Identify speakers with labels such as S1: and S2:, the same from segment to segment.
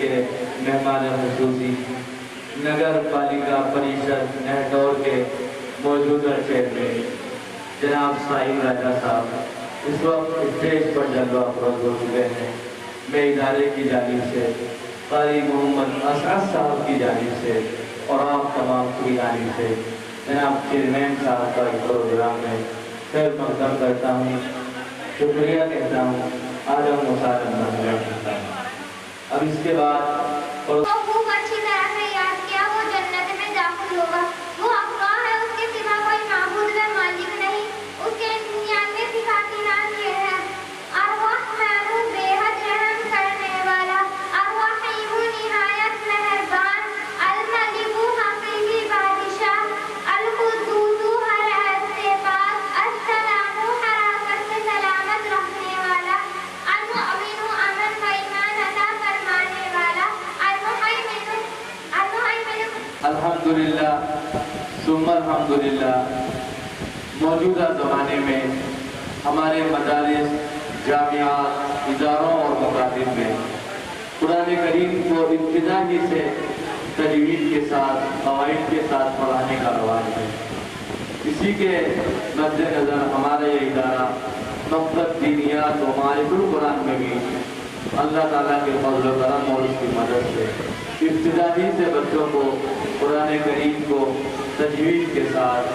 S1: کے مہمان خصوصی نگر پالیکا پریشد نہٹور کے موجودہ چیئرمین جناب سائم راجہ صاحب اس وقت اسٹیج پر جلوہ افروز ہو چکے ہیں. میں ادارے کی جانب سے قاری محمد اسعد صاحب کی جانب سے اور آپ تمام کی جانب سے جناب چیئرمین صاحب کا اس پروگرام میں خیر مقدم کرتا ہوں, شکریہ کہتا ہوں, آدم مسالم نظر کرتا ہوں. اب اس کے بعد
S2: خوب اچھی طرح سے یاد کیا وہ جنت میں داخل ہوگا. وہ اللہ ہے, اس کے سوا کوئی معبود و مالک نہیں. اس کے 99 صفاتی نام یہ ہے: الرحمن بے حد رحم کرنے والا, الرحیم نہایت مہربان, الملک حقیقی بادشاہ, القدوس ہر عیب سے پاک, السلام حراست سے سلامت رکھنے والا, المؤمن امن و ایمان عطا فرمانے والا,
S1: الحمدللہ ثم الحمدللہ. موجودہ زمانے میں ہمارے مدارس, جامعات, اداروں اور مکاتب میں قرآن کریم کو ابتدا ہی سے تجوید کے ساتھ, قواعد کے ساتھ پڑھانے کا رواج ہے. اسی کے مد نظر ہمارا یہ ادارہ مکتب دینیات و معارف القرآن میں بھی اللہ تعالیٰ کے فضل و کرم اور اس کی مدد سے ابتدائی سے بچوں کو قرآن کریم کو تجوید کے ساتھ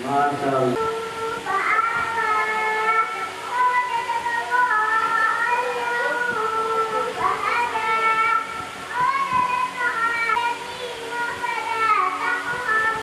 S1: ماشاءاللہ